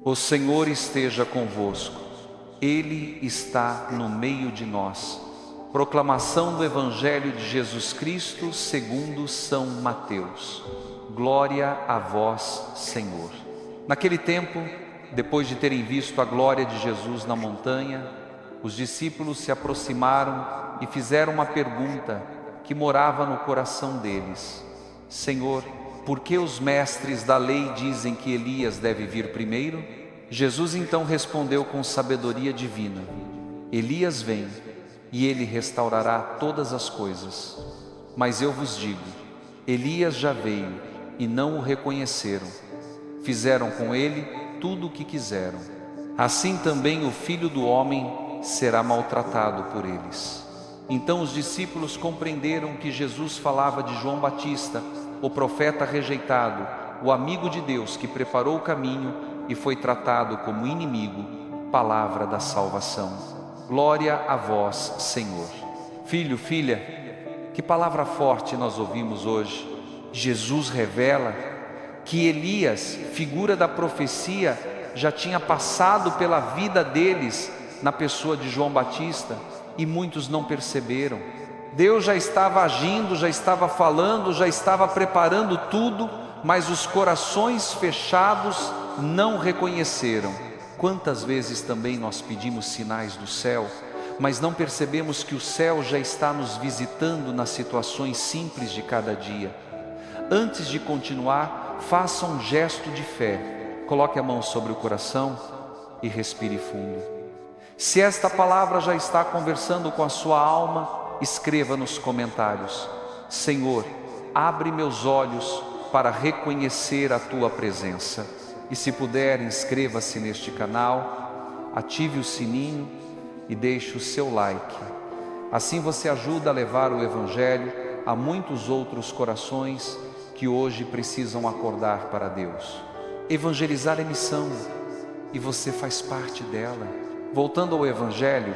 O Senhor esteja convosco, Ele está no meio de nós. Proclamação do Evangelho de Jesus Cristo segundo São Mateus. Glória a vós, Senhor. Naquele tempo, depois de terem visto a glória de Jesus na montanha, os discípulos se aproximaram e fizeram uma pergunta que morava no coração deles: Senhor, por que os mestres da lei dizem que Elias deve vir primeiro? Jesus então respondeu com sabedoria divina: Elias vem e ele restaurará todas as coisas. Mas eu vos digo, Elias já veio e não o reconheceram. Fizeram com ele tudo o que quiseram. Assim também o Filho do Homem será maltratado por eles. Então os discípulos compreenderam que Jesus falava de João Batista, o profeta rejeitado, o amigo de Deus que preparou o caminho e foi tratado como inimigo. Palavra da salvação. Glória a vós, Senhor. Filho, filha, que palavra forte nós ouvimos hoje. Jesus revela que Elias, figura da profecia, já tinha passado pela vida deles na pessoa de João Batista e muitos não perceberam. Deus já estava agindo, já estava falando, já estava preparando tudo, mas os corações fechados não reconheceram. Quantas vezes também nós pedimos sinais do céu, mas não percebemos que o céu já está nos visitando nas situações simples de cada dia. Antes de continuar, faça um gesto de fé. Coloque a mão sobre o coração e respire fundo. Se esta palavra já está conversando com a sua alma, escreva nos comentários: Senhor, abre meus olhos para reconhecer a Tua presença. E se puder, inscreva-se neste canal, ative o sininho e deixe o seu like. Assim você ajuda a levar o Evangelho a muitos outros corações que hoje precisam acordar para Deus. Evangelizar é missão e você faz parte dela. Voltando ao Evangelho,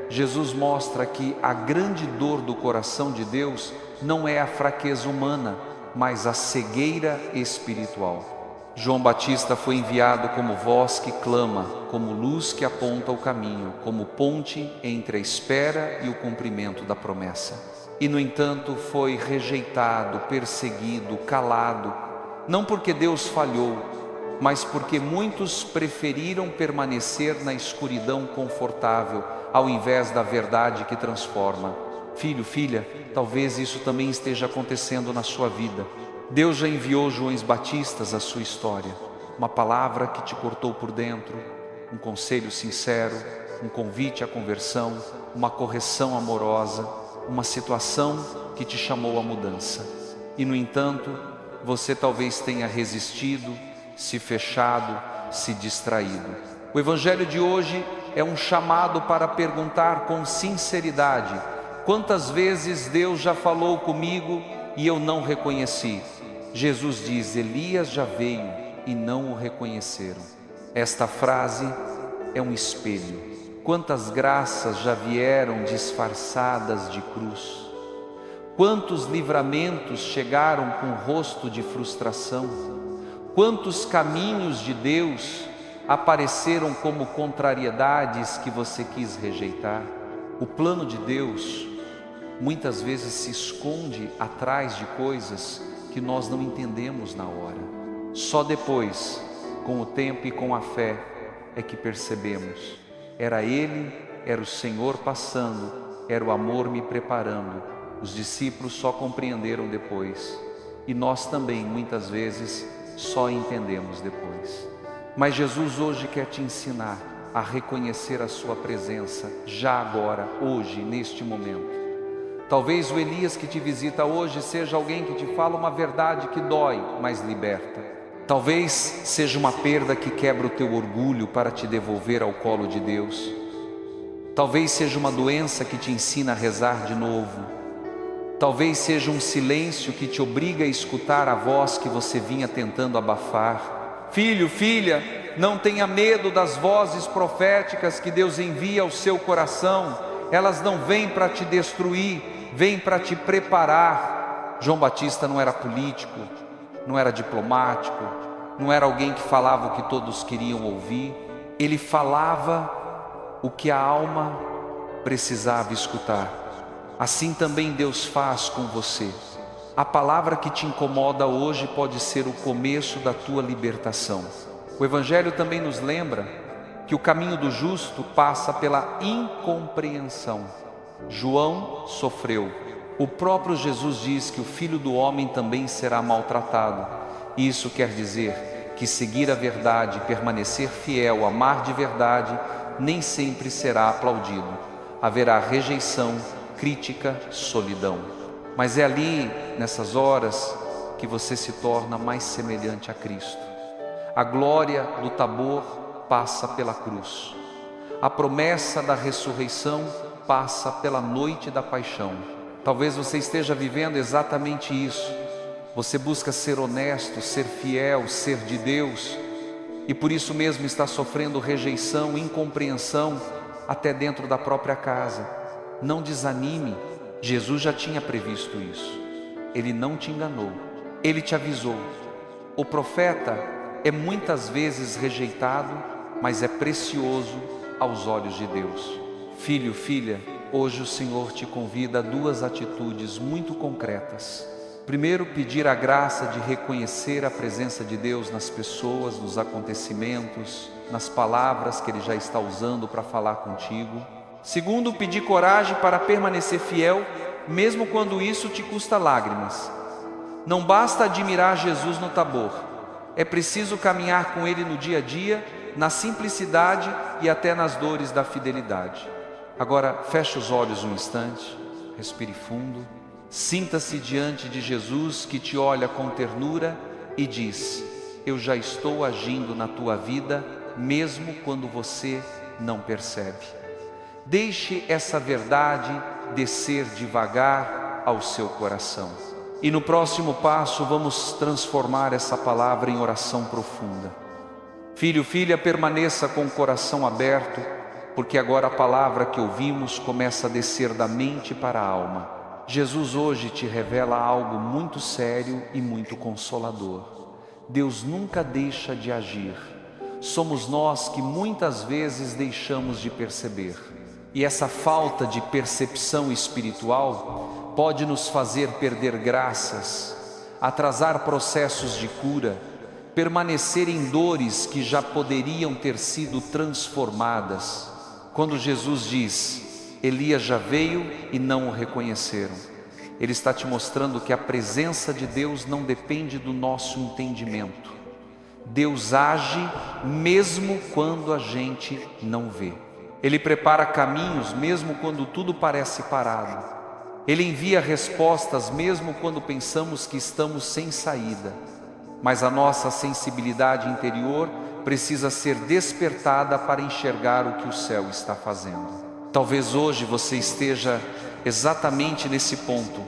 Jesus mostra que a grande dor do coração de Deus não é a fraqueza humana, mas a cegueira espiritual. João Batista foi enviado como voz que clama, como luz que aponta o caminho, como ponte entre a espera e o cumprimento da promessa. E no entanto foi rejeitado, perseguido, calado, não porque Deus falhou, mas porque muitos preferiram permanecer na escuridão confortável, ao invés da verdade que transforma. Filho, filha, talvez isso também esteja acontecendo na sua vida. Deus já enviou Joões Batistas à sua história, uma palavra que te cortou por dentro, um conselho sincero, um convite à conversão, uma correção amorosa, uma situação que te chamou à mudança. E no entanto, você talvez tenha resistido, se fechado, se distraído. O Evangelho de hoje é um chamado para perguntar com sinceridade: quantas vezes Deus já falou comigo e eu não reconheci? Jesus diz: Elias já veio e não o reconheceram. Esta frase é um espelho. Quantas graças já vieram disfarçadas de cruz? Quantos livramentos chegaram com rosto de frustração? Quantos caminhos de Deus apareceram como contrariedades que você quis rejeitar? O plano de Deus muitas vezes se esconde atrás de coisas que nós não entendemos na hora. Só depois, com o tempo e com a fé, é que percebemos: era Ele, era o Senhor passando, era o amor me preparando. Os discípulos só compreenderam depois, e nós também muitas vezes só entendemos depois. Mas Jesus hoje quer te ensinar a reconhecer a sua presença, já agora, hoje, neste momento. Talvez o Elias que te visita hoje seja alguém que te fala uma verdade que dói, mas liberta. Talvez seja uma perda que quebra o teu orgulho para te devolver ao colo de Deus. Talvez seja uma doença que te ensina a rezar de novo. Talvez seja um silêncio que te obriga a escutar a voz que você vinha tentando abafar. Filho, filha, não tenha medo das vozes proféticas que Deus envia ao seu coração. Elas não vêm para te destruir, vêm para te preparar. João Batista não era político, não era diplomático, não era alguém que falava o que todos queriam ouvir, ele falava o que a alma precisava escutar. Assim também Deus faz com você. A palavra que te incomoda hoje pode ser o começo da tua libertação. O Evangelho também nos lembra que o caminho do justo passa pela incompreensão. João sofreu. O próprio Jesus diz que o Filho do Homem também será maltratado. Isso quer dizer que seguir a verdade, permanecer fiel, amar de verdade, nem sempre será aplaudido. Haverá rejeição, crítica, solidão. Mas é ali, nessas horas, que você se torna mais semelhante a Cristo. A glória do Tabor passa pela cruz. A promessa da ressurreição passa pela noite da paixão. Talvez você esteja vivendo exatamente isso. Você busca ser honesto, ser fiel, ser de Deus, e por isso mesmo está sofrendo rejeição, incompreensão, até dentro da própria casa. Não desanime, Jesus já tinha previsto isso. Ele não te enganou, Ele te avisou. O profeta é muitas vezes rejeitado, mas é precioso aos olhos de Deus. Filho, filha, hoje o Senhor te convida a duas atitudes muito concretas. Primeiro, pedir a graça de reconhecer a presença de Deus nas pessoas, nos acontecimentos, nas palavras que Ele já está usando para falar contigo. Segundo, pedir coragem para permanecer fiel, mesmo quando isso te custa lágrimas. Não basta admirar Jesus no Tabor, é preciso caminhar com Ele no dia a dia, na simplicidade e até nas dores da fidelidade. Agora, feche os olhos um instante, respire fundo. Sinta-se diante de Jesus que te olha com ternura e diz: eu já estou agindo na tua vida, mesmo quando você não percebe. Deixe essa verdade descer devagar ao seu coração. E no próximo passo vamos transformar essa palavra em oração profunda. Filho, filha, permaneça com o coração aberto, porque agora a palavra que ouvimos começa a descer da mente para a alma. Jesus hoje te revela algo muito sério e muito consolador. Deus nunca deixa de agir. Somos nós que muitas vezes deixamos de perceber. E essa falta de percepção espiritual pode nos fazer perder graças, atrasar processos de cura, permanecer em dores que já poderiam ter sido transformadas. Quando Jesus diz: Elias já veio e não o reconheceram, Ele está te mostrando que a presença de Deus não depende do nosso entendimento. Deus age mesmo quando a gente não vê. Ele prepara caminhos mesmo quando tudo parece parado. Ele envia respostas mesmo quando pensamos que estamos sem saída. Mas a nossa sensibilidade interior precisa ser despertada para enxergar o que o céu está fazendo. Talvez hoje você esteja exatamente nesse ponto,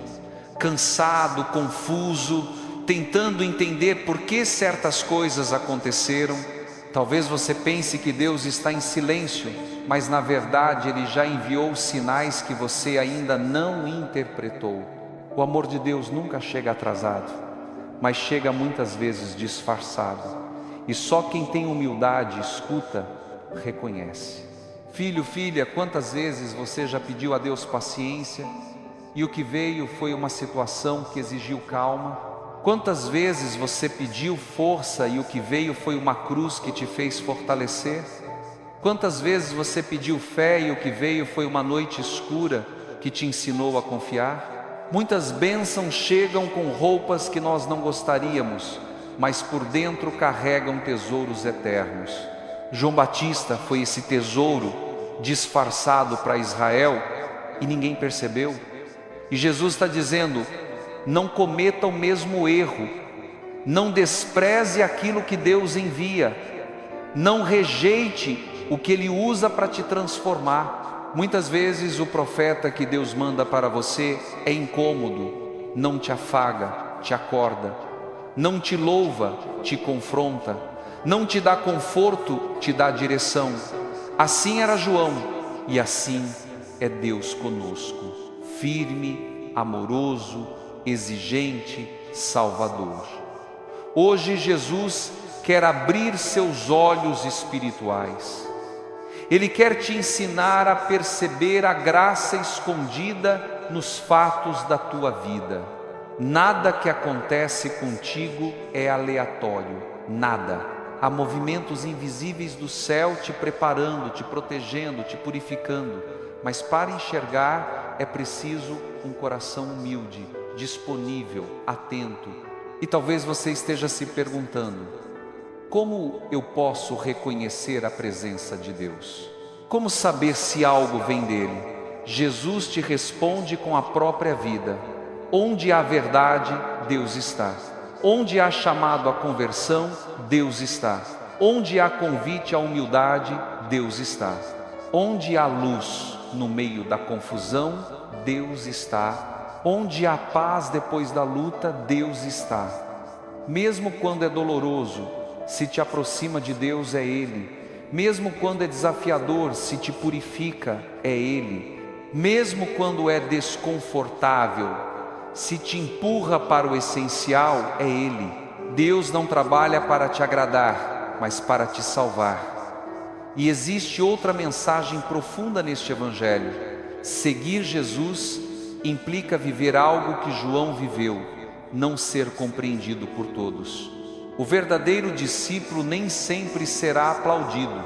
cansado, confuso, tentando entender por que certas coisas aconteceram. Talvez você pense que Deus está em silêncio, mas na verdade Ele já enviou sinais que você ainda não interpretou. O amor de Deus nunca chega atrasado, mas chega muitas vezes disfarçado. E só quem tem humildade, escuta, reconhece. Filho, filha, quantas vezes você já pediu a Deus paciência e o que veio foi uma situação que exigiu calma? Quantas vezes você pediu força e o que veio foi uma cruz que te fez fortalecer? Quantas vezes você pediu fé e o que veio foi uma noite escura que te ensinou a confiar? Muitas bênçãos chegam com roupas que nós não gostaríamos, mas por dentro carregam tesouros eternos. João Batista foi esse tesouro disfarçado para Israel e ninguém percebeu. E Jesus está dizendo: não cometa o mesmo erro, não despreze aquilo que Deus envia, não rejeite o que Ele usa para te transformar. Muitas vezes o profeta que Deus manda para você é incômodo, não te afaga, te acorda, não te louva, te confronta, não te dá conforto, te dá direção. Assim era João, e assim é Deus conosco, firme, amoroso, exigente, salvador. Hoje Jesus quer abrir seus olhos espirituais. Ele quer te ensinar a perceber a graça escondida nos fatos da tua vida. Nada que acontece contigo é aleatório, nada. Há movimentos invisíveis do céu te preparando, te protegendo, te purificando. Mas para enxergar é preciso um coração humilde, disponível, atento. E talvez você esteja se perguntando: como eu posso reconhecer a presença de Deus? Como saber se algo vem dele? Jesus te responde com a própria vida. Onde há verdade, Deus está. Onde há chamado à conversão, Deus está. Onde há convite à humildade, Deus está. Onde há luz no meio da confusão, Deus está. Onde há paz depois da luta, Deus está. Mesmo quando é doloroso, se te aproxima de Deus, é Ele. Mesmo quando é desafiador, se te purifica, é Ele. Mesmo quando é desconfortável, se te empurra para o essencial, é Ele. Deus não trabalha para te agradar, mas para te salvar. E existe outra mensagem profunda neste Evangelho. Seguir Jesus implica viver algo que João viveu, não ser compreendido por todos. O verdadeiro discípulo nem sempre será aplaudido.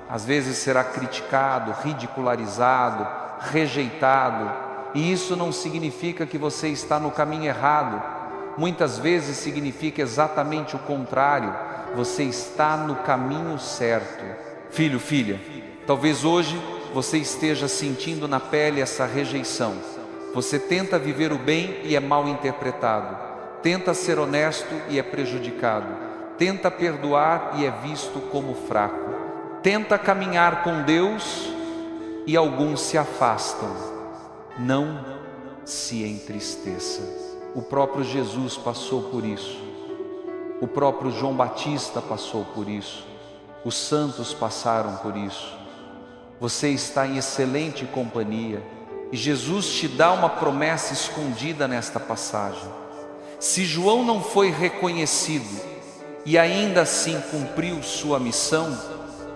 Às vezes será criticado, ridicularizado, rejeitado. E isso não significa que você está no caminho errado. Muitas vezes significa exatamente o contrário. Você está no caminho certo. Filho, filha, talvez hoje você esteja sentindo na pele essa rejeição. Você tenta viver o bem e é mal interpretado. Tenta ser honesto e é prejudicado. Tenta perdoar e é visto como fraco. Tenta caminhar com Deus e alguns se afastam. Não se entristeça. O próprio Jesus passou por isso. O próprio João Batista passou por isso. Os santos passaram por isso. Você está em excelente companhia. E Jesus te dá uma promessa escondida nesta passagem. Se João não foi reconhecido e ainda assim cumpriu sua missão,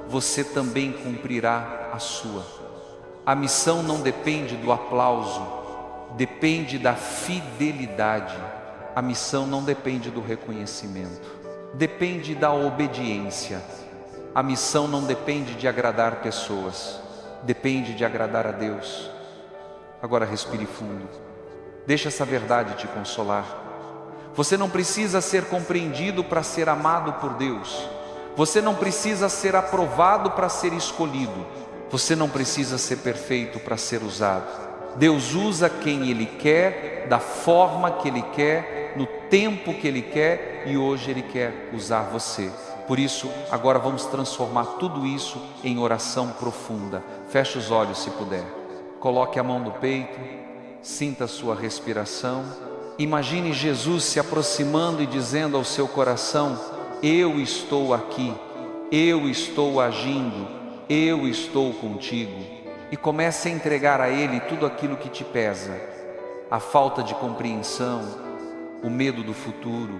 você também cumprirá a sua. A missão não depende do aplauso, depende da fidelidade. A missão não depende do reconhecimento, depende da obediência. A missão não depende de agradar pessoas, depende de agradar a Deus. Agora respire fundo, deixa essa verdade te consolar. Você não precisa ser compreendido para ser amado por Deus. Você não precisa ser aprovado para ser escolhido. Você não precisa ser perfeito para ser usado. Deus usa quem Ele quer, da forma que Ele quer, no tempo que Ele quer, e hoje Ele quer usar você. Por isso, agora vamos transformar tudo isso em oração profunda. Feche os olhos se puder. Coloque a mão no peito, sinta a sua respiração. Imagine Jesus se aproximando e dizendo ao seu coração: eu estou aqui, eu estou agindo, eu estou contigo. E comece a entregar a Ele tudo aquilo que te pesa. A falta de compreensão, o medo do futuro,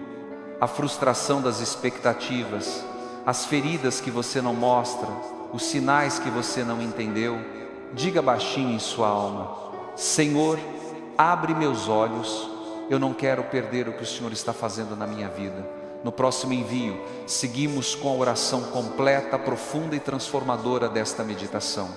a frustração das expectativas, as feridas que você não mostra, os sinais que você não entendeu. Diga baixinho em sua alma: Senhor, abre meus olhos, eu não quero perder o que o Senhor está fazendo na minha vida. No próximo envio, seguimos com a oração completa, profunda e transformadora desta meditação.